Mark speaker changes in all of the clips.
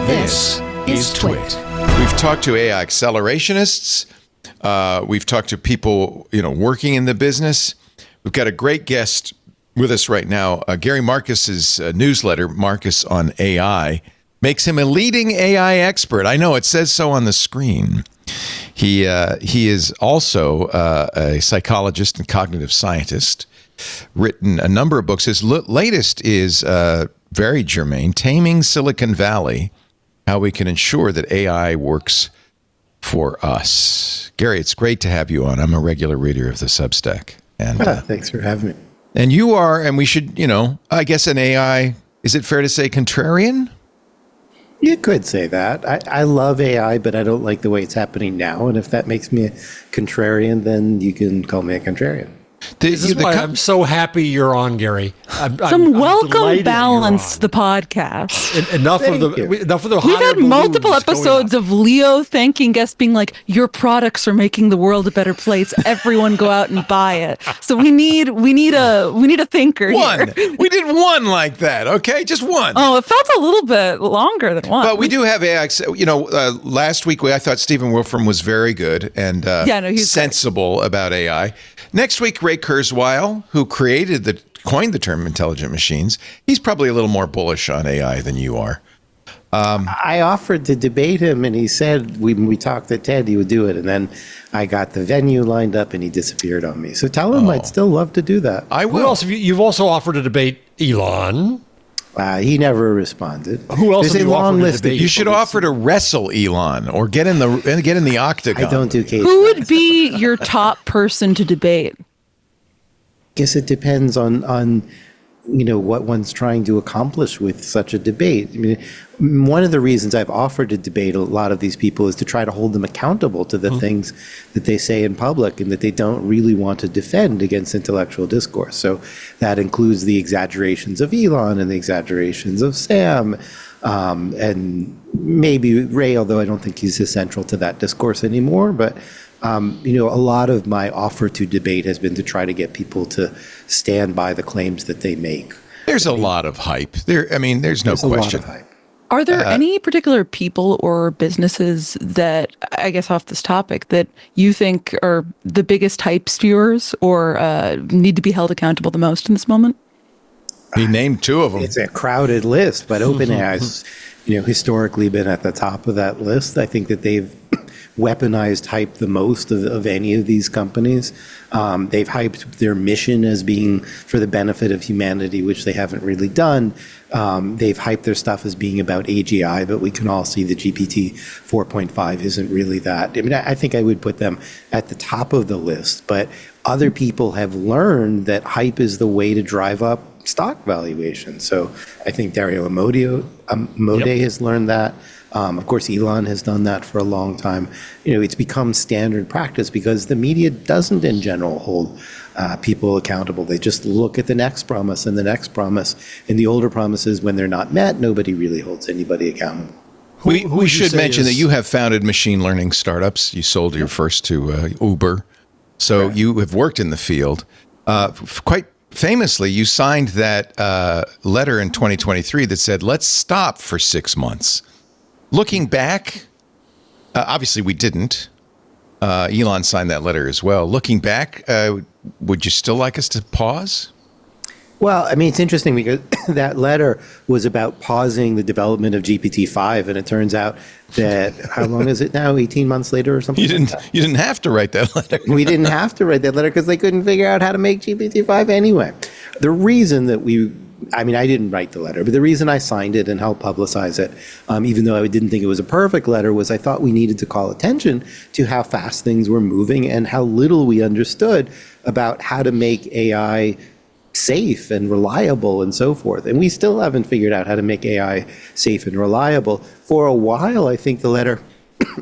Speaker 1: This is TWiT.
Speaker 2: We've talked to AI accelerationists. We've talked to people, working in the business. We've got a great guest with us right now. Gary Marcus's newsletter, Marcus on AI, makes him a leading AI expert. I know it says so on the screen. He is also a psychologist and cognitive scientist, written a number of books. His latest is very germane, Taming Silicon Valley, How We Can Ensure That AI Works for Us. Gary, it's great to have you on. I'm a regular reader of the Substack. And
Speaker 3: thanks for having me.
Speaker 2: And you are, and we should, I guess an AI, is it fair to say contrarian?
Speaker 3: You could say that. I love AI, but I don't like the way it's happening now. And if that makes me a contrarian, then you can call me a contrarian.
Speaker 1: This is why I'm so happy you're on, Gary. I'm
Speaker 4: welcome balance the podcast.
Speaker 1: Enough of the.
Speaker 4: We've had multiple episodes of Leo thanking guests, being like, "Your products are making the world a better place. Everyone go out and buy it." So we need a thinker.
Speaker 2: One.
Speaker 4: Here.
Speaker 2: We did one like that. Okay, just one.
Speaker 4: Oh, it felt a little bit longer than one.
Speaker 2: But we do have AI. Last week I thought Stephen Wolfram was very good and he's sensible about AI. Next week, Ray Kurzweil, who coined the term intelligent machines, he's probably a little more bullish on AI than you are.
Speaker 3: I offered to debate him, and he said when we talked at TED he would do it, and then I got the venue lined up, and he disappeared on me. So tell him I'd still love to do that.
Speaker 2: I will.
Speaker 1: Who else? You've also offered to debate Elon.
Speaker 3: He never responded.
Speaker 1: Who else have you offered to debate?
Speaker 2: You should offer to wrestle Elon or get in the octagon.
Speaker 3: I don't do case.
Speaker 4: Who would be your top person to debate?
Speaker 3: Guess it depends on what one's trying to accomplish with such a debate. I mean, one of the reasons I've offered to debate a lot of these people is to try to hold them accountable to the things that they say in public and that they don't really want to defend against intellectual discourse. So that includes the exaggerations of Elon and the exaggerations of Sam, and maybe Ray, although I don't think he's as central to that discourse anymore. But a lot of my offer to debate has been to try to get people to stand by the claims that they make.
Speaker 2: There's a lot of hype. There's no question.
Speaker 3: A lot of hype.
Speaker 4: Are there any particular people or businesses that, I guess off this topic, that you think are the biggest hype spewers or need to be held accountable the most in this moment?
Speaker 2: He named two of them.
Speaker 3: It's a crowded list, but OpenAI's historically been at the top of that list. I think that they've weaponized hype the most of any of these companies. They've hyped their mission as being for the benefit of humanity, which they haven't really done. They've hyped their stuff as being about AGI, but we can all see that GPT 4.5 isn't really that. I mean, I think I would put them at the top of the list, but other people have learned that hype is the way to drive up stock valuation. So I think Dario Amodei has learned that. Of course, Elon has done that for a long time. It's become standard practice because the media doesn't, in general, hold people accountable. They just look at the next promise and the next promise. And the older promises, when they're not met, nobody really holds anybody accountable.
Speaker 2: We should mention that you have founded machine learning startups. You sold your first to Uber. So you have worked in the field. Quite famously, you signed that letter in 2023 that said, let's stop for 6 months. Looking back, obviously we didn't. Elon signed that letter as well. Looking back, would you still like us to pause?
Speaker 3: Well, it's interesting because that letter was about pausing the development of GPT-5, and it turns out that, how long is it now, 18 months later or something?
Speaker 2: You didn't have to write that letter.
Speaker 3: We didn't have to write that letter because they couldn't figure out how to make GPT-5 anyway. The reason that I didn't write the letter, but the reason I signed it and helped publicize it, even though I didn't think it was a perfect letter, was I thought we needed to call attention to how fast things were moving and how little we understood about how to make AI safe and reliable and so forth. And we still haven't figured out how to make AI safe and reliable. For a while, I think the letter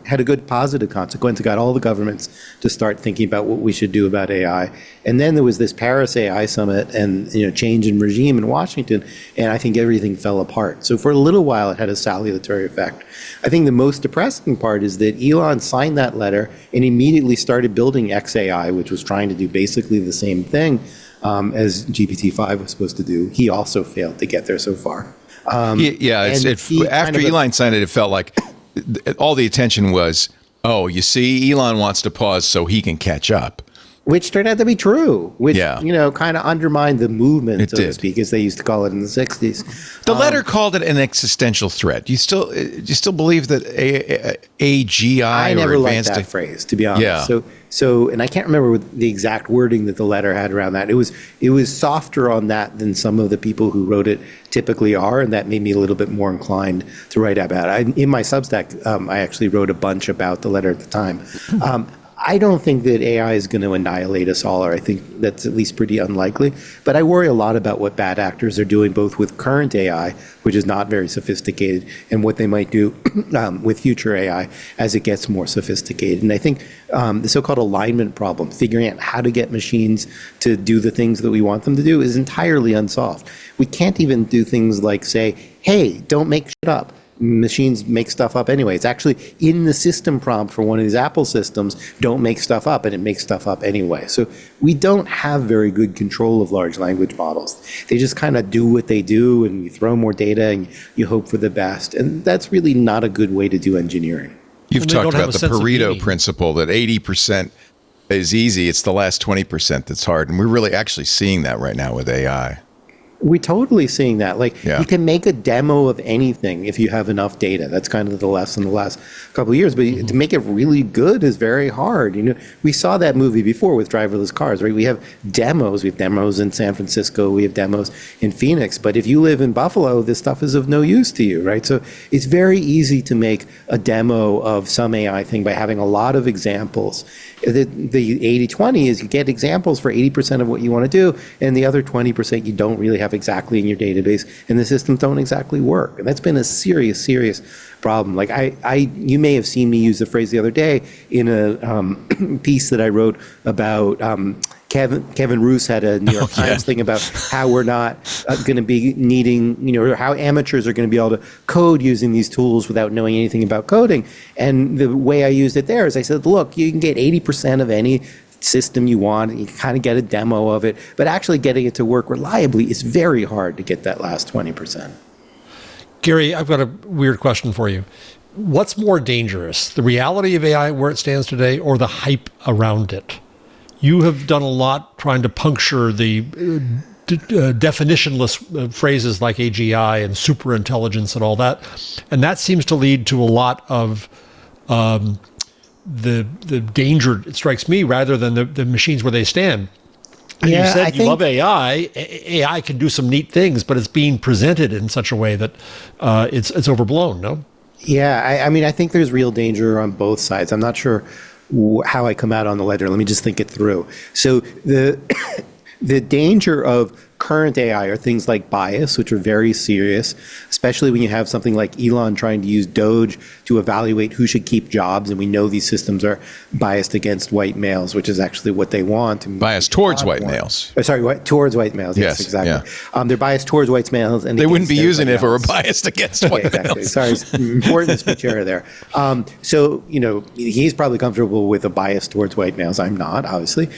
Speaker 3: had a good positive consequence. It got all the governments to start thinking about what we should do about AI. And then there was this Paris AI summit and change in regime in Washington, and I think everything fell apart. So for a little while, it had a salutary effect. I think the most depressing part is that Elon signed that letter and immediately started building XAI, which was trying to do basically the same thing as GPT-5 was supposed to do. He also failed to get there so far.
Speaker 2: After Elon signed it, it felt like all the attention was, oh, you see, Elon wants to pause so he can catch up.
Speaker 3: Which turned out to be true, which, kind of undermined the movement, so to speak, as they used to call it in the 60s.
Speaker 2: The letter called it an existential threat. Do you still believe that AGI
Speaker 3: I never liked that phrase, to be honest.
Speaker 2: Yeah.
Speaker 3: So, and I can't remember the exact wording that the letter had around that. It was softer on that than some of the people who wrote it typically are, and that made me a little bit more inclined to write about it. In my Substack, I actually wrote a bunch about the letter at the time. I don't think that AI is going to annihilate us all, or I think that's at least pretty unlikely. But I worry a lot about what bad actors are doing, both with current AI, which is not very sophisticated, and what they might do with future AI as it gets more sophisticated. And I think the so-called alignment problem, figuring out how to get machines to do the things that we want them to do, is entirely unsolved. We can't even do things like say, hey, don't make shit up. Machines make stuff up anyway. It's actually in the system prompt for one of these Apple systems, don't make stuff up, and it makes stuff up anyway. So we don't have very good control of large language models. They just kind of do what they do, and you throw more data and you hope for the best. And that's really not a good way to do engineering.
Speaker 2: You've talked about the Pareto principle, that 80% is easy. It's the last 20% that's hard. And we're really actually seeing that right now with AI.
Speaker 3: We're totally seeing that. You can make a demo of anything if you have enough data. That's kind of the lesson the last couple of years. But to make it really good is very hard. We saw that movie before with driverless cars, right? We have demos. We have demos in San Francisco. We have demos in Phoenix. But if you live in Buffalo, this stuff is of no use to you, right? So it's very easy to make a demo of some AI thing by having a lot of examples. The 80-20 is you get examples for 80% of what you want to do, and the other 20% you don't really have exactly in your database, and the systems don't exactly work. And that's been a serious, serious problem. You may have seen me use the phrase the other day in a piece that I wrote about Kevin Roos had a New York Times thing about how we're not going to be needing, or how amateurs are going to be able to code using these tools without knowing anything about coding. And the way I used it there is I said, look, you can get 80% of any system you want, and you can kind of get a demo of it, but actually getting it to work reliably is very hard to get that last 20%.
Speaker 1: Gary, I've got a weird question for you. What's more dangerous, the reality of AI where it stands today, or the hype around it? You have done a lot trying to puncture the definitionless phrases like AGI and superintelligence and all that. And that seems to lead to a lot of the danger, it strikes me, rather than the machines where they stand. And you said you love AI. AI can do some neat things, but it's being presented in such a way that it's overblown, no?
Speaker 3: Yeah, I think there's real danger on both sides. I'm not sure how I come out on the letter. Let me just think it through. So the danger of current AI are things like bias, which are very serious, especially when you have something like Elon trying to use Doge to evaluate who should keep jobs. And we know these systems are biased against white males, which is actually what they want.
Speaker 2: Biased towards white males.
Speaker 3: Towards white males. Yes, exactly. Yeah. They're biased towards white males. And
Speaker 2: they wouldn't be using it if it were biased against white males.
Speaker 3: Sorry, it's important to switch error there. So, he's probably comfortable with a bias towards white males. I'm not, obviously.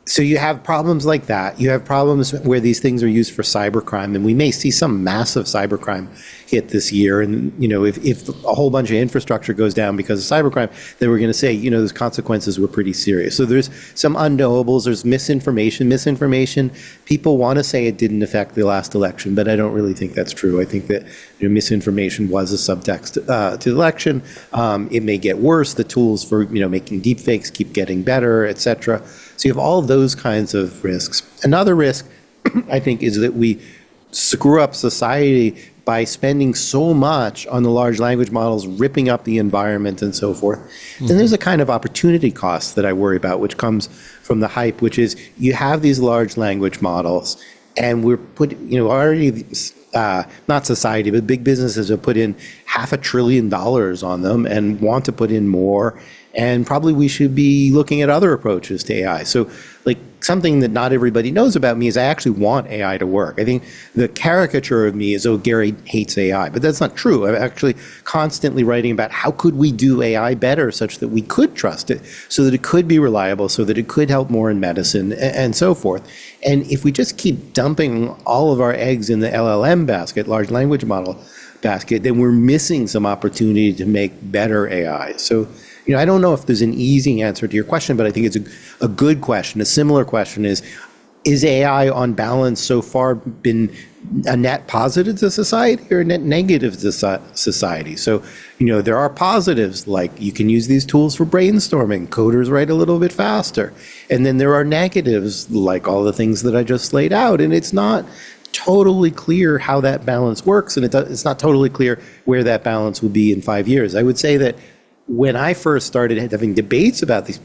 Speaker 3: So you have problems like that. You have problems where these things are used for cybercrime, and we may see some massive cybercrime hit this year. And if a whole bunch of infrastructure goes down because of cybercrime, then we're going to say those consequences were pretty serious. So there's some unknowables. There's misinformation. People want to say it didn't affect the last election, but I don't really think that's true. I think that misinformation was a subtext to the election. It may get worse. The tools for making deepfakes keep getting better, etc. So you have all of those kinds of risks. Another risk, I think, is that we screw up society by spending so much on the large language models, ripping up the environment and so forth. Mm-hmm. Then there's a kind of opportunity cost that I worry about, which comes from the hype, which is you have these large language models, and we're already, not society, but big businesses have put in $500 billion on them and want to put in more. and probably we should be looking at other approaches to AI. So like something that not everybody knows about me is I actually want AI to work. I think the caricature of me is, oh, Gary hates AI, but that's not true. I'm actually constantly writing about how could we do AI better such that we could trust it, so that it could be reliable, so that it could help more in medicine and so forth. And if we just keep dumping all of our eggs in the LLM basket, large language model basket, then we're missing some opportunity to make better AI. So, I don't know if there's an easy answer to your question, but I think it's a good question. A similar question is AI on balance so far been a net positive to society or a net negative to society? So, there are positives, like you can use these tools for brainstorming, coders write a little bit faster. And then there are negatives, like all the things that I just laid out. And it's not totally clear how that balance works. And it's not totally clear where that balance will be in 5 years. I would say that when I first started having debates about these,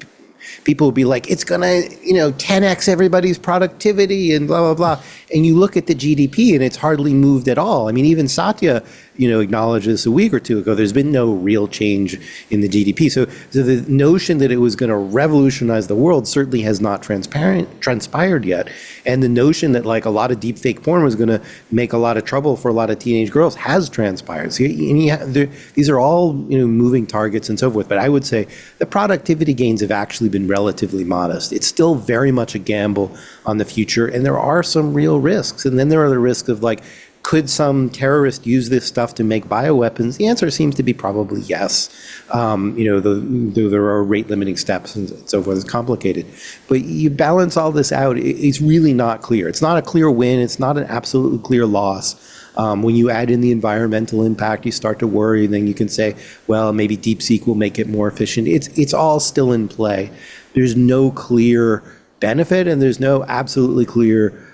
Speaker 3: people would be like, it's going to, 10x everybody's productivity and blah, blah, blah. And you look at the GDP and it's hardly moved at all. I mean, even Satya, acknowledged this a week or two ago. There's been no real change in the GDP. So the notion that it was going to revolutionize the world certainly has not transpired yet. And the notion that like a lot of deep fake porn was going to make a lot of trouble for a lot of teenage girls has transpired. So these are all moving targets and so forth. But I would say the productivity gains have actually been relatively modest. It's still very much a gamble on the future, and there are some real risks. And then there are the risks of like, could some terrorist use this stuff to make bioweapons? The answer seems to be probably yes. Though there are rate limiting steps and so forth. It's complicated. But you balance all this out, it's really not clear. It's not a clear win. It's not an absolutely clear loss. When you add in the environmental impact, you start to worry. Then you can say, well, maybe DeepSeek will make it more efficient. It's all still in play. There's no clear benefit, and there's no absolutely clear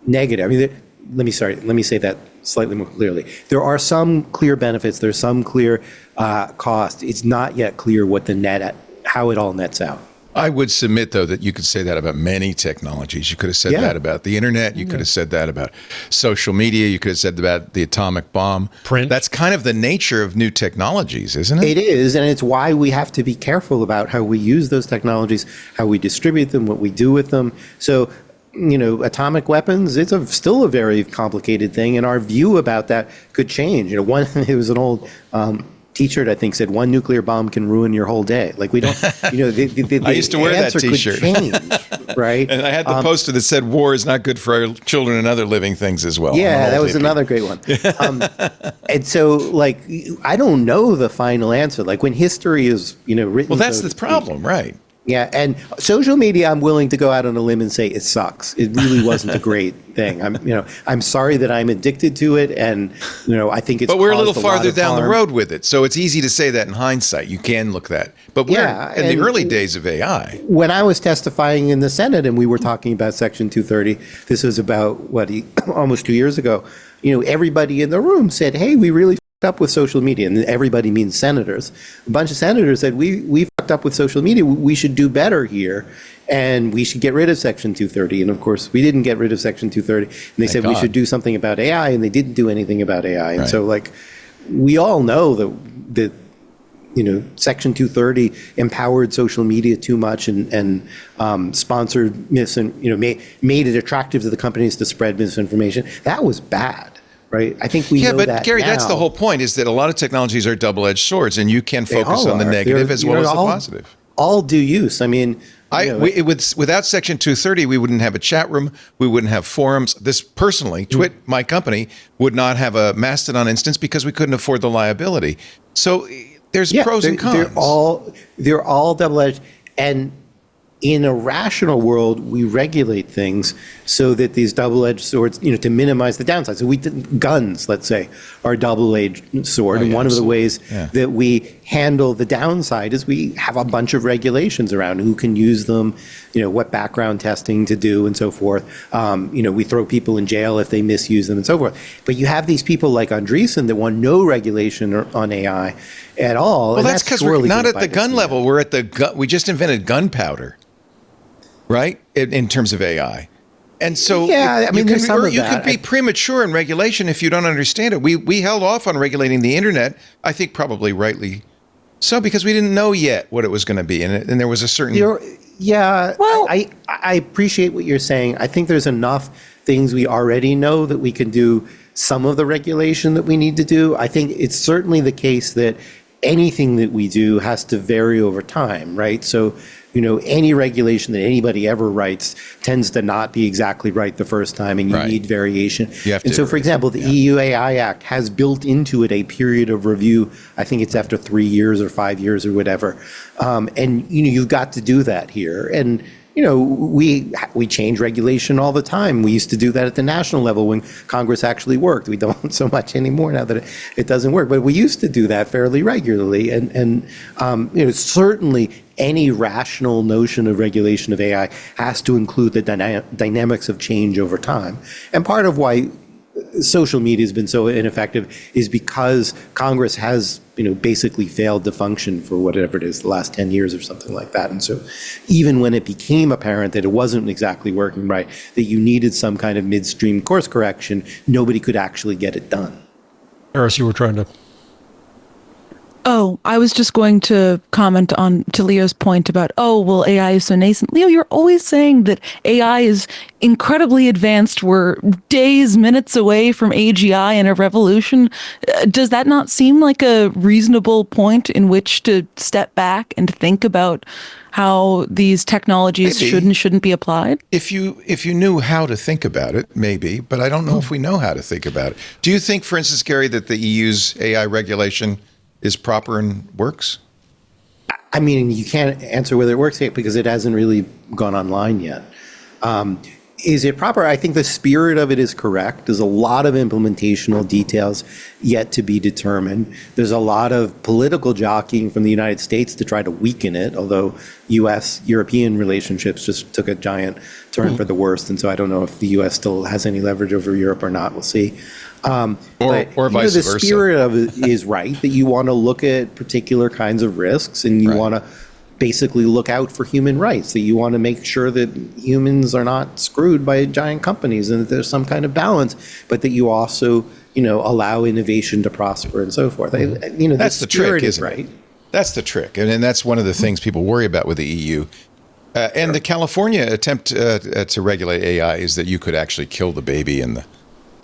Speaker 3: negative. I mean, let me say that slightly more clearly. There are some clear benefits. There's some clear cost. It's not yet clear what how it all nets out.
Speaker 2: I would submit, though, that you could say that about many technologies. You could have said that about the internet. You could have said that about social media. You could have said about the atomic bomb.
Speaker 1: Print.
Speaker 2: That's kind of the nature of new technologies, isn't it?
Speaker 3: It is, and it's why we have to be careful about how we use those technologies, how we distribute them, what we do with them. So, atomic weapons, it's still a very complicated thing, and our view about that could change. It was an old T-shirt, I think, said, one nuclear bomb can ruin your whole day. Like, we don't, the
Speaker 2: I used to wear that T-shirt.
Speaker 3: Could change, right?
Speaker 2: And I had the poster that said, war is not good for our children and other living things as well.
Speaker 3: Yeah, that was another great one. And so, like, I don't know the final answer. Like, when history is, written.
Speaker 2: Well, that's the problem, right?
Speaker 3: Yeah, and social media, I'm willing to go out on a limb and say it sucks. It really wasn't a great thing. I'm sorry that I'm addicted to it, and I think it's.
Speaker 2: But we're a little farther
Speaker 3: of
Speaker 2: down
Speaker 3: harm.
Speaker 2: the road with it, so it's easy to say that in hindsight. You can look that, but we're in the early days of AI.
Speaker 3: When I was testifying in the Senate, and we were talking about Section 230, this was about almost 2 years ago. Everybody in the room said, "Hey, we really up with social media," and everybody means senators. A bunch of senators said, we fucked up with social media. We should do better here, and we should get rid of Section 230. And of course, we didn't get rid of Section 230. And they said we should do something about AI, and they didn't do anything about AI. And so, like, we all know that Section 230 empowered social media too much and sponsored made it attractive to the companies to spread misinformation. That was bad. Right. I think we know that. Yeah, but
Speaker 2: Gary, that's the whole point, is that a lot of technologies are double-edged swords, and you can focus on the negative as well as the positive.
Speaker 3: All due use. I mean,
Speaker 2: without Section 230, we wouldn't have a chat room. We wouldn't have forums. This personally, TWiT, my company, would not have a Mastodon instance because we couldn't afford the liability. So there's pros and cons.
Speaker 3: They're all double-edged. And in a rational world, we regulate things so that these double-edged swords, to minimize the downside. So guns, let's say, are a double-edged sword. And one of the ways that we handle the downside is we have a bunch of regulations around who can use them, what background testing to do and so forth. We throw people in jail if they misuse them and so forth. But you have these people like Andreessen that want no regulation on AI at all.
Speaker 2: Well, that's because we're not at the gun level. We're at we just invented gunpowder. Right? In terms of AI. And so you can be premature in regulation if you don't understand it. We held off on regulating the internet, I think probably rightly So because we didn't know yet what it was going to be, and there was a certain...
Speaker 3: Well, I appreciate what you're saying. I think there's enough things we already know that we can do some of the regulation that we need to do. I think it's certainly the case that anything that we do has to vary over time, right? So, any regulation that anybody ever writes tends to not be exactly right the first time, and you need variation. And so, for example, the EU AI Act has built into it a period of review. I think it's after 3 years or 5 years or whatever. And, you've got to do that here. And, we change regulation all the time. We used to do that at the national level when Congress actually worked. We don't so much anymore now that it doesn't work. But we used to do that fairly regularly. And certainly any rational notion of regulation of AI has to include the dynamics of change over time. And part of why social media has been so ineffective is because Congress has, basically failed to function for whatever it is, the last 10 years or something like that. And so even when it became apparent that it wasn't exactly working right, that you needed some kind of midstream course correction, nobody could actually get it done.
Speaker 1: Eris, you were trying to...
Speaker 4: Oh, I was just going to comment to Leo's point about, AI is so nascent. Leo, you're always saying that AI is incredibly advanced. We're days, minutes away from AGI and a revolution. Does that not seem like a reasonable point in which to step back and think about how these technologies should and shouldn't be applied?
Speaker 2: If you knew how to think about it, maybe, but I don't know if we know how to think about it. Do you think, for instance, Gary, that the EU's AI regulation is proper and works?
Speaker 3: I mean, you can't answer whether it works yet because it hasn't really gone online yet. Is it proper? I think the spirit of it is correct. There's a lot of implementational details yet to be determined. There's a lot of political jockeying from the United States to try to weaken it, although U.S.-European relationships just took a giant turn for the worst. And so I don't know if the U.S. still has any leverage over Europe or not. We'll see.
Speaker 2: Or vice versa.
Speaker 3: The spirit of it is right, that you want to look at particular kinds of risks and you want to basically look out for human rights, that you want to make sure that humans are not screwed by giant companies and that there's some kind of balance, but that you also, allow innovation to prosper and so forth.
Speaker 2: That's the trick, isn't it? That's the trick. And that's one of the things people worry about with the EU. And the California attempt to regulate AI is that you could actually kill the baby in the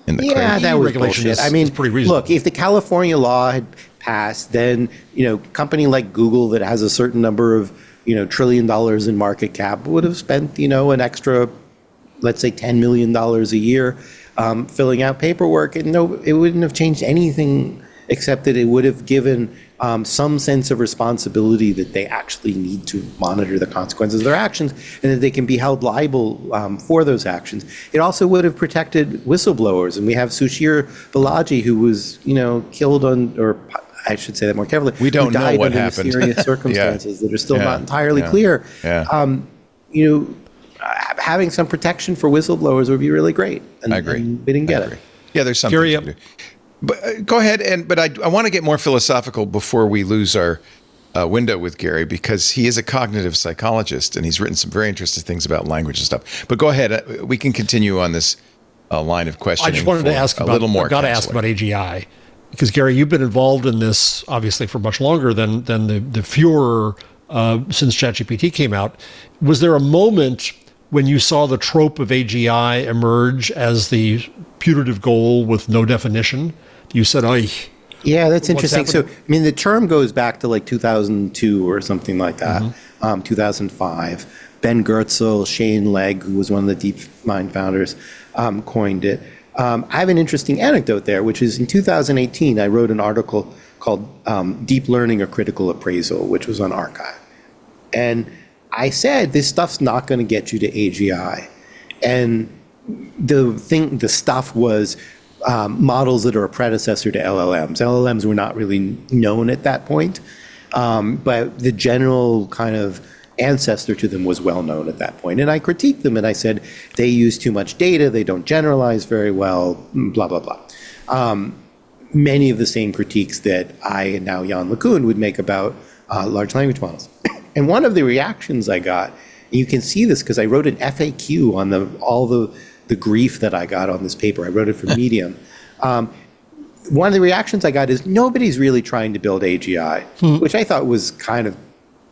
Speaker 2: crate.
Speaker 3: That was bullshit. I mean, look, if the California law had passed, then, company like Google that has a certain number of, $1 trillion in market cap would have spent, an extra, let's say $10 million a year filling out paperwork. And it wouldn't have changed anything except that it would have given some sense of responsibility that they actually need to monitor the consequences of their actions and that they can be held liable for those actions. It also would have protected whistleblowers. And we have Sushir Balaji, who was, killed or I should say that more carefully.
Speaker 2: We don't know what happened.
Speaker 3: Mysterious circumstances that are still not entirely clear. Having some protection for whistleblowers would be really great. And,
Speaker 2: I agree.
Speaker 3: And we didn't get it.
Speaker 2: Yeah, there's something to do. But go ahead, but I want to get more philosophical before we lose our window with Gary, because he is a cognitive psychologist and he's written some very interesting things about language and stuff. But go ahead, we can continue on this line of questioning.
Speaker 1: I just wanted to ask about,
Speaker 2: I've
Speaker 1: got to ask about AGI, because Gary, you've been involved in this obviously for much longer than the furor since ChatGPT came out. Was there a moment when you saw the trope of AGI emerge as the putative goal with no definition? You said,
Speaker 3: yeah, that's interesting. So, the term goes back to like 2002 or something like that, 2005. Ben Goertzel, Shane Legg, who was one of the DeepMind founders, coined it. I have an interesting anecdote there, which is in 2018, I wrote an article called Deep Learning, a Critical Appraisal, which was on Archive. And I said, this stuff's not going to get you to AGI. And the stuff was models that are a predecessor to LLMs. LLMs were not really known at that point, but the general kind of ancestor to them was well known at that point. And I critiqued them and I said, they use too much data, they don't generalize very well, blah, blah, blah. Many of the same critiques that I and now Jan LeCun would make about large language models. And one of the reactions I got, and you can see this because I wrote an FAQ on all the grief that I got on this paper. I wrote it for Medium. one of the reactions I got is nobody's really trying to build AGI, which I thought was kind of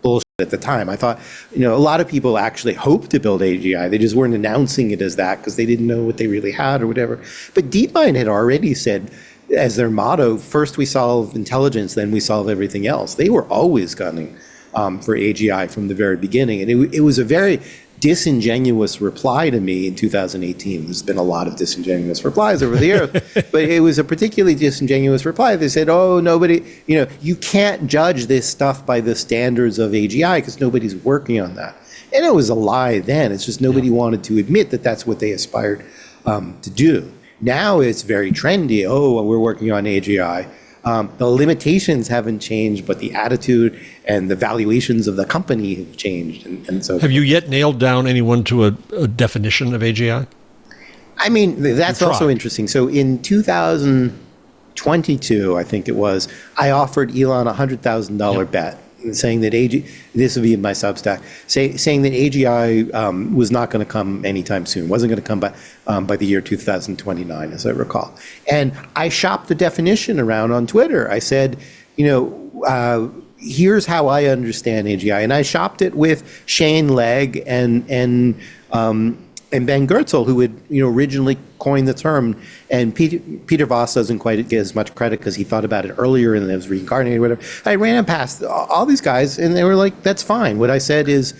Speaker 3: bullshit at the time. I thought, a lot of people actually hoped to build AGI. They just weren't announcing it as that because they didn't know what they really had or whatever. But DeepMind had already said, as their motto, first we solve intelligence, then we solve everything else. They were always gunning for AGI from the very beginning. And it was a very disingenuous reply to me in 2018. There's been a lot of disingenuous replies over the years, but it was a particularly disingenuous reply. They said, oh, nobody, you can't judge this stuff by the standards of AGI because nobody's working on that. And it was a lie then. It's just nobody wanted to admit that that's what they aspired to do. Now it's very trendy. Oh, we're working on AGI. The limitations haven't changed, but the attitude and the valuations of the company have changed. And so,
Speaker 1: have you yet nailed down anyone to a definition of AGI?
Speaker 3: I mean, that's also interesting. So in 2022, I think it was, I offered Elon a $100,000 bet, saying that this would be in my Substack, saying that AGI was not going to come anytime soon, wasn't going to come by the year 2029, as I recall. And I shopped the definition around on Twitter. I said, here's how I understand AGI, and I shopped it with Shane Legg and Ben Goertzel, who had originally coined the term, and Peter Voss doesn't quite get as much credit because he thought about it earlier and it was reincarnated or whatever. I ran past all these guys and they were like, that's fine. What I said is,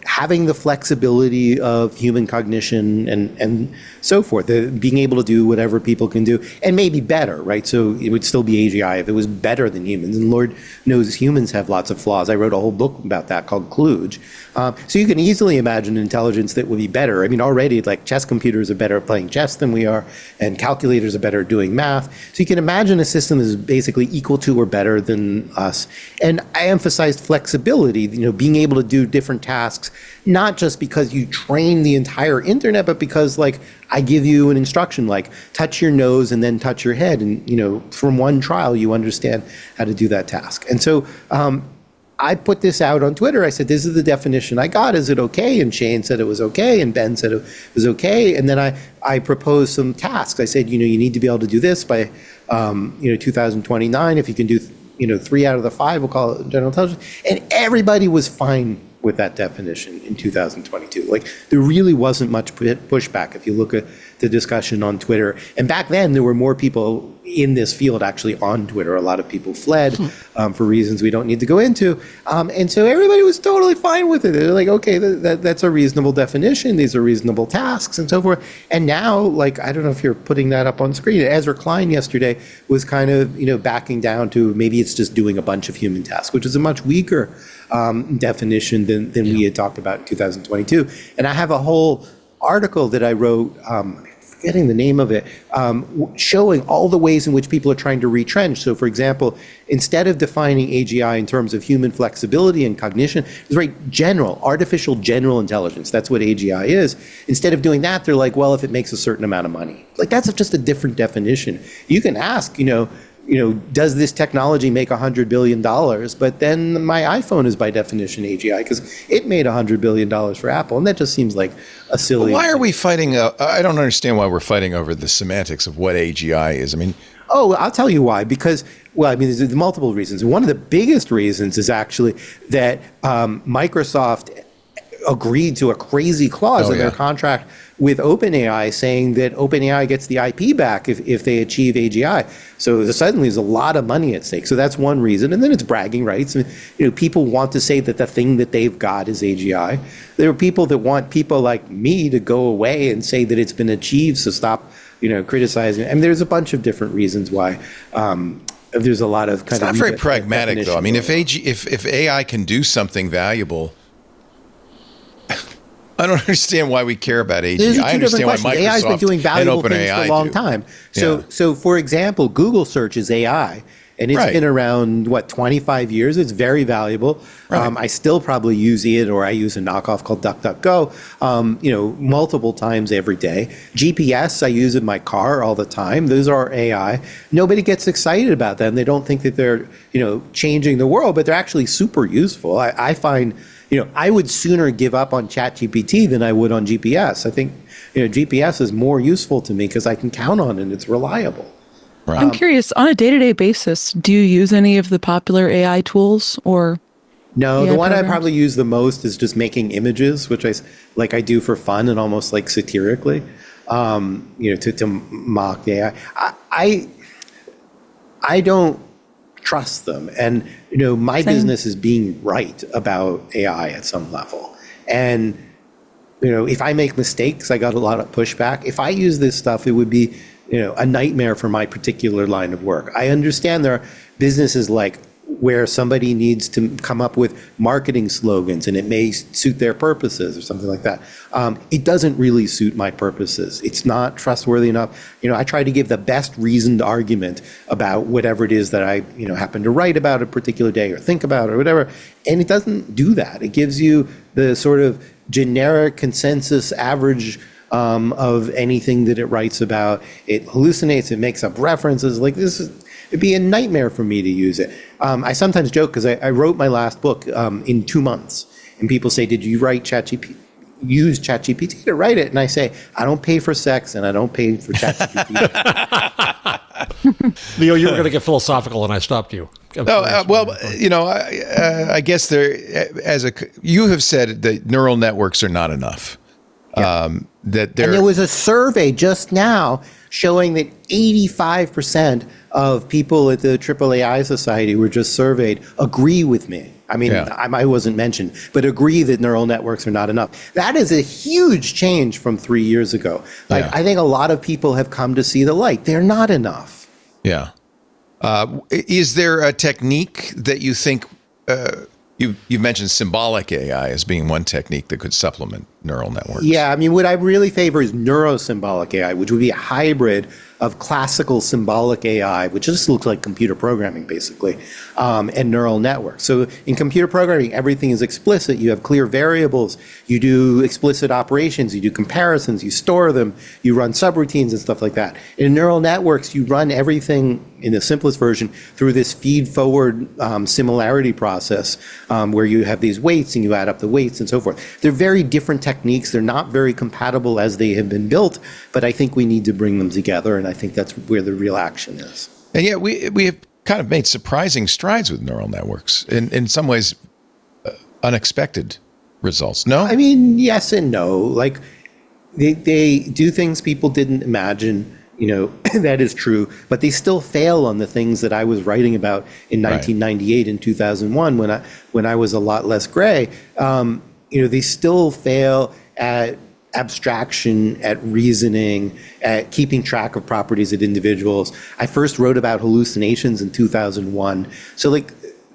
Speaker 3: having the flexibility of human cognition and so forth, being able to do whatever people can do, and maybe better, right? So it would still be AGI if it was better than humans. And Lord knows humans have lots of flaws. I wrote a whole book about that called Kludge. So you can easily imagine intelligence that would be better. I mean, already like chess computers are better at playing chess than we are, and calculators are better at doing math. So you can imagine a system that is basically equal to or better than us. And I emphasized flexibility, being able to do different tasks, not just because you train the entire internet, but because I give you an instruction like touch your nose and then touch your head, and from one trial you understand how to do that task. And so I put this out on Twitter. I said, this is the definition I got. Is it okay? And Shane said it was okay, and Ben said it was okay. And then I proposed some tasks. I said, you need to be able to do this by 2029. If you can do 3 out of the 5, we'll call it general intelligence. And everybody was fine with that definition in 2022. There really wasn't much pushback if you look at the discussion on Twitter. And back then, there were more people in this field actually on Twitter. A lot of people fled for reasons we don't need to go into. And so everybody was totally fine with it. They're like, okay, that's a reasonable definition. These are reasonable tasks and so forth. And now, I don't know if you're putting that up on screen. Ezra Klein yesterday was kind of, backing down to maybe it's just doing a bunch of human tasks, which is a much weaker definition than we had talked about in 2022. And I have a whole article that I wrote, forgetting the name of it, showing all the ways in which people are trying to retrench. So, for example, instead of defining AGI in terms of human flexibility and cognition, it's very general, artificial general intelligence. That's what AGI is. Instead of doing that, they're like, well, if it makes a certain amount of money. That's just a different definition. You can ask, does this technology make $100 billion? But then my iPhone is by definition AGI because it made $100 billion for Apple. And that just seems like a silly...
Speaker 2: Why are we fighting? I don't understand why we're fighting over the semantics of what AGI is. I mean...
Speaker 3: Oh, I'll tell you why. Because, there's multiple reasons. One of the biggest reasons is actually that Microsoft agreed to a crazy clause in their contract with OpenAI saying that OpenAI gets the IP back if they achieve AGI. So suddenly there's a lot of money at stake. So that's one reason. And then it's bragging rights. People want to say that the thing that they've got is AGI. There are people that want people like me to go away and say that it's been achieved, so stop criticizing. There's a bunch of different reasons why. There's a lot of
Speaker 2: kind of... It's not very pragmatic, though. If AI can do something valuable... I don't understand why we care about AGI. I understand why Microsoft
Speaker 3: AI's been doing valuable things for a long time.
Speaker 2: So,
Speaker 3: for example, Google search is AI, and it's been around 25 years. It's very valuable. I still probably use it, or I use a knockoff called DuckDuckGo, multiple times every day. GPS, I use in my car all the time. Those are AI. Nobody gets excited about them. They don't think that they're changing the world, but they're actually super useful. I find. I would sooner give up on ChatGPT than I would on GPS. I think, GPS is more useful to me because I can count on it and it's reliable.
Speaker 2: Right.
Speaker 4: I'm curious, on a day-to-day basis, do you use any of the popular AI tools or?
Speaker 3: No,
Speaker 4: AI
Speaker 3: the one I
Speaker 4: programs?
Speaker 3: probably use the most is just making images, which I do for fun and almost like satirically, to mock the AI. I don't trust them, and my
Speaker 4: Same.
Speaker 3: business is being right about AI at some level, and if I make mistakes, I got a lot of pushback. If I use this stuff, it would be a nightmare for my particular line of work. I understand there are businesses like where somebody needs to come up with marketing slogans and it may suit their purposes or something like that. It doesn't really suit my purposes. It's not trustworthy enough. I try to give the best reasoned argument about whatever it is that I happen to write about a particular day or think about or whatever, and it doesn't do that. It gives you the sort of generic consensus average of anything that it writes about. It hallucinates, it makes up references. It'd be a nightmare for me to use it. I sometimes joke because I wrote my last book in 2 months, and people say, "Did you use ChatGPT to write it?" And I say, "I don't pay for sex, and I don't pay for ChatGPT."
Speaker 1: Leo, you were going to get philosophical, and I stopped you.
Speaker 2: I guess you have said that neural networks are not enough.
Speaker 3: Yeah.
Speaker 2: And
Speaker 3: there was a survey just now showing that 85% of people at the AAAI Society were just surveyed agree with me. I mean, I wasn't mentioned, but agree that neural networks are not enough. That is a huge change from 3 years ago. I think a lot of people have come to see the light. They're not enough.
Speaker 2: Yeah. Is there a technique that you think you've mentioned symbolic AI as being one technique that could supplement neural networks?
Speaker 3: Yeah, I mean, what I really favor is neurosymbolic AI, which would be a hybrid of classical symbolic AI, which just looks like computer programming, basically, and neural networks. So in computer programming, everything is explicit. You have clear variables. You do explicit operations. You do comparisons. You store them. You run subroutines and stuff like that. In neural networks, you run everything, in the simplest version, through this feed-forward similarity process where you have these weights and you add up the weights and so forth. They're very different techniques. They're not very compatible as they have been built, but I think we need to bring them together, and I think that's where the real action is.
Speaker 2: And yet we have kind of made surprising strides with neural networks, in some ways unexpected results. No?
Speaker 3: I mean, yes and no. Like, they do things people didn't imagine. That is true, but they still fail on the things that I was writing about in 1998 and 2001 when I was a lot less gray. They still fail at abstraction, at reasoning, at keeping track of properties of individuals. I first wrote about hallucinations in 2001. So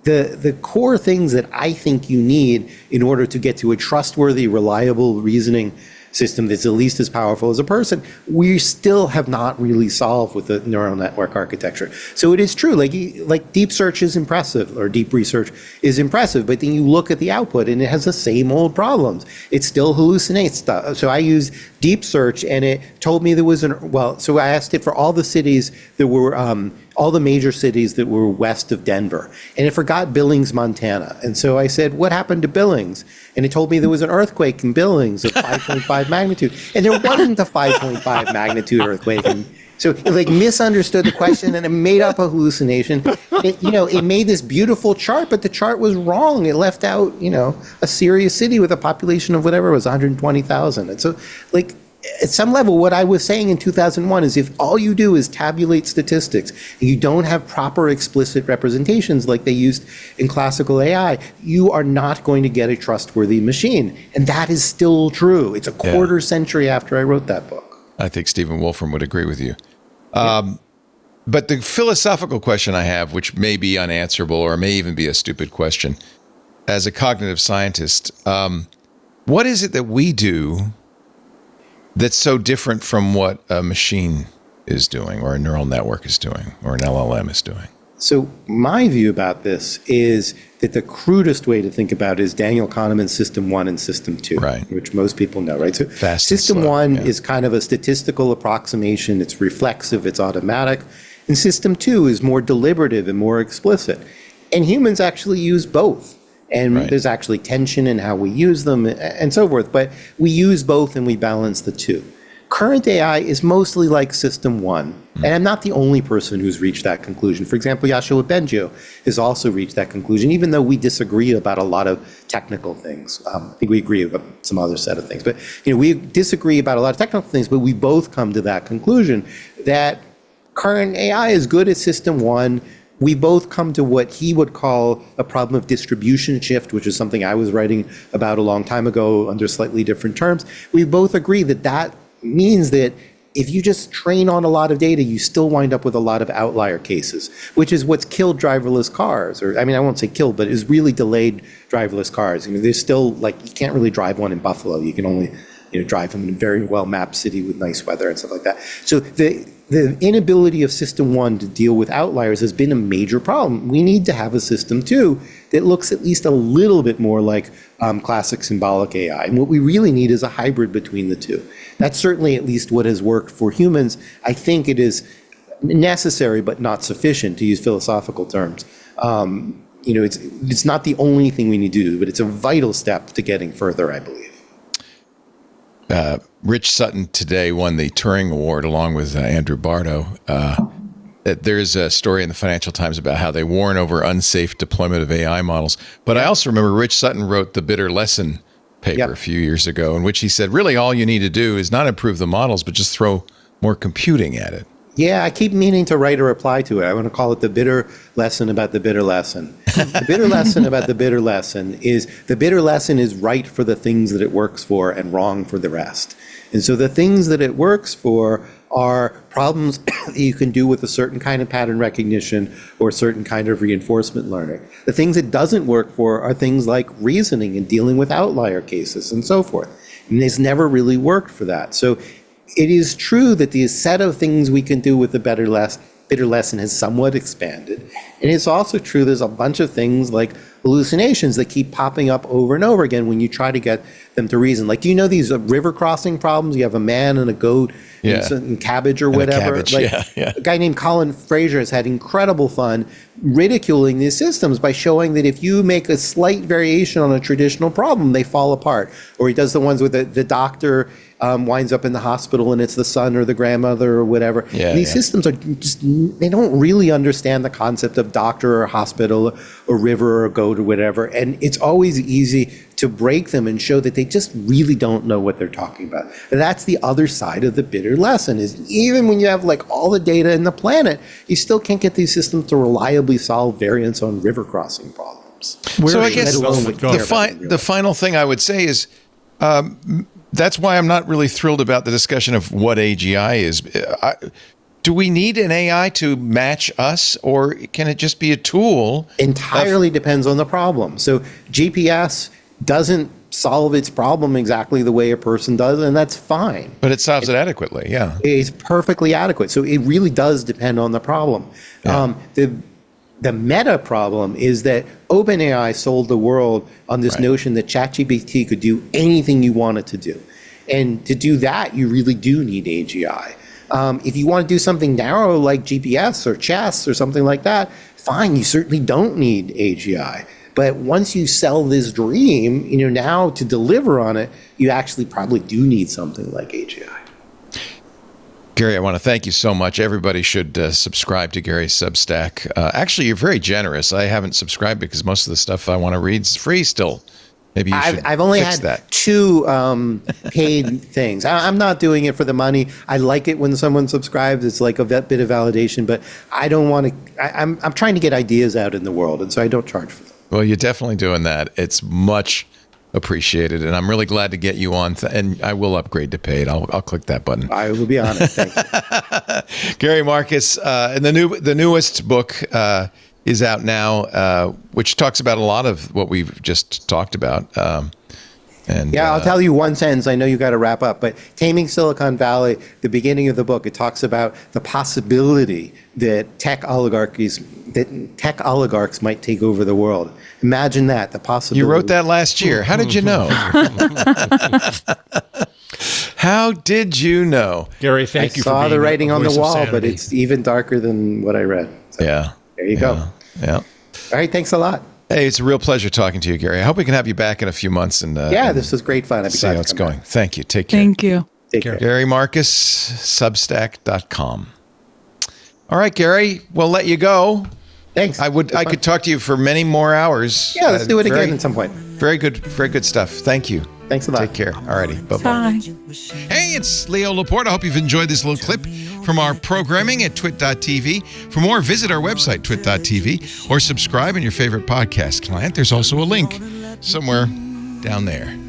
Speaker 3: the core things that I think you need in order to get to a trustworthy, reliable reasoning system that's at least as powerful as a person, we still have not really solved with the neural network architecture. So it is true, like deep search is impressive, or deep research is impressive, but then you look at the output and it has the same old problems. It still hallucinates stuff. So I used deep search and it told me there was so I asked it for all the cities that were, all the major cities that were west of Denver, and it forgot Billings, Montana. And so I said, what happened to Billings? And it told me there was an earthquake in Billings of 5.5 magnitude. And there wasn't a 5.5 magnitude earthquake. And so it misunderstood the question and it made up a hallucination. It made this beautiful chart, but the chart was wrong. It left out, a serious city with a population of whatever it was, 120,000. And so at some level, what I was saying in 2001 is if all you do is tabulate statistics and you don't have proper explicit representations like they used in classical AI, you are not going to get a trustworthy machine. And that is still true. It's a quarter century after I wrote that book.
Speaker 2: I think Stephen Wolfram would agree with you. But the philosophical question I have, which may be unanswerable or may even be a stupid question, as a cognitive scientist, what is it that we do that's so different from what a machine is doing, or a neural network is doing, or an LLM is doing?
Speaker 3: So my view about this is that the crudest way to think about it is Daniel Kahneman's System 1 and System 2, which most people know, right? So
Speaker 2: Fast and
Speaker 3: System
Speaker 2: slow,
Speaker 3: 1 is kind of a statistical approximation. It's reflexive, it's automatic. And System 2 is more deliberative and more explicit. And humans actually use both. And there's actually tension in how we use them and so forth. But we use both and we balance the two. Current AI is mostly like System 1. And I'm not the only person who's reached that conclusion. For example, Yoshua Bengio has also reached that conclusion, even though we disagree about a lot of technical things. I think we agree about some other set of things. But we disagree about a lot of technical things, but we both come to that conclusion that current AI is good at system one. We both come to what he would call a problem of distribution shift, which is something I was writing about a long time ago under slightly different terms. We both agree that that means that if you just train on a lot of data, you still wind up with a lot of outlier cases, which is what's killed driverless cars. Or, I mean, I won't say killed, but it's really delayed driverless cars. There's still, you can't really drive one in Buffalo. You can only, drive them in a very well-mapped city with nice weather and stuff like that. So the inability of system one to deal with outliers has been a major problem. We need to have a system two that looks at least a little bit more like classic symbolic AI. And what we really need is a hybrid between the two. That's certainly at least what has worked for humans. I think it is necessary but not sufficient, to use philosophical terms. It's not the only thing we need to do, but it's a vital step to getting further, I believe.
Speaker 2: Rich Sutton today won the Turing Award along with Andrew Bardo. There's a story in the Financial Times about how they warn over unsafe deployment of AI models. But I also remember Rich Sutton wrote the Bitter Lesson paper a few years ago, in which he said, really all you need to do is not improve the models, but just throw more computing at it.
Speaker 3: Yeah, I keep meaning to write a reply to it. I want to call it the bitter lesson about the bitter lesson. The bitter lesson about the bitter lesson is the bitter lesson is right for the things that it works for and wrong for the rest. And so the things that it works for are problems that you can do with a certain kind of pattern recognition or a certain kind of reinforcement learning. The things it doesn't work for are things like reasoning and dealing with outlier cases and so forth. And it's never really worked for that. So it is true that the set of things we can do with the bitter lesson has somewhat expanded. And it's also true there's a bunch of things like hallucinations that keep popping up over and over again when you try to get them to reason. Like, do you know these river crossing problems? You have a man and a goat and cabbage or whatever. A guy named Colin Fraser has had incredible fun ridiculing these systems by showing that if you make a slight variation on a traditional problem, they fall apart. Or he does the ones with the doctor winds up in the hospital and it's the son or the grandmother or whatever. These systems are just, they don't really understand the concept of doctor or hospital or river or goat or whatever. And it's always easy to break them and show that they just really don't know what they're talking about. And that's the other side of the bitter lesson, is even when you have all the data in the planet, you still can't get these systems to reliably solve variants on river crossing problems.
Speaker 2: So I guess the final thing I would say is, that's why I'm not really thrilled about the discussion of what AGI is. Do we need an AI to match us, or can it just be a tool?
Speaker 3: Entirely depends on the problem. So GPS doesn't solve its problem exactly the way a person does, and that's fine.
Speaker 2: But it solves it adequately,
Speaker 3: It's perfectly adequate. So it really does depend on the problem. The meta problem is that OpenAI sold the world on this notion that ChatGPT could do anything you want it to do. And to do that, you really do need AGI. If you want to do something narrow like GPS or chess or something like that, fine, you certainly don't need AGI. But once you sell this dream, now to deliver on it, you actually probably do need something like AGI.
Speaker 2: Gary, I want to thank you so much. Everybody should subscribe to Gary's Substack. Actually, you're very generous. I haven't subscribed because most of the stuff I want to read is free still. Maybe you should
Speaker 3: I've only
Speaker 2: fix
Speaker 3: had
Speaker 2: that.
Speaker 3: 2 paid things. I'm not doing it for the money. I like it when someone subscribes. It's like a bit of validation, but I don't want to. I'm trying to get ideas out in the world, and so I don't charge for them.
Speaker 2: Well, you're definitely doing that. It's much appreciated, and I'm really glad to get you on. And I will upgrade to paid. I'll click that button.
Speaker 3: I will be honest. Thank you.
Speaker 2: Gary Marcus, and the newest book is out now, which talks about a lot of what we've just talked about. I'll tell you one sentence. I know you got to wrap up, but Taming Silicon Valley, the beginning of the book, it talks about the possibility that tech oligarchs might take over the world. Imagine that, the possibility. You wrote that last year. How did you know? How did you know?
Speaker 1: Gary, thank you for being
Speaker 3: I saw the writing on the wall,
Speaker 1: sanity.
Speaker 3: but it's even darker than what I read. So, there you go.
Speaker 2: Yeah.
Speaker 3: All right, thanks a lot.
Speaker 2: Hey, it's a real pleasure talking to you, Gary. I hope we can have you back in a few months and
Speaker 3: this was great fun. I'd be
Speaker 2: see
Speaker 3: glad
Speaker 2: how
Speaker 3: to
Speaker 2: it's
Speaker 3: come
Speaker 2: going.
Speaker 3: back.
Speaker 2: Thank you. Take care.
Speaker 4: Thank you.
Speaker 3: Take care.
Speaker 2: Gary Marcus, Substack.com. All right, Gary, we'll let you go.
Speaker 3: Thanks.
Speaker 2: I could talk to you for many more hours.
Speaker 3: Yeah, let's do it again at some point.
Speaker 2: Very good stuff. Thank you.
Speaker 3: Thanks a lot.
Speaker 2: Take care. All righty. Bye-bye.
Speaker 4: Bye.
Speaker 2: Hey, it's Leo Laporte. I hope you've enjoyed this little clip from our programming at TWiT.tv. For more, visit our website, TWiT.tv, or subscribe in your favorite podcast client. There's also a link somewhere down there.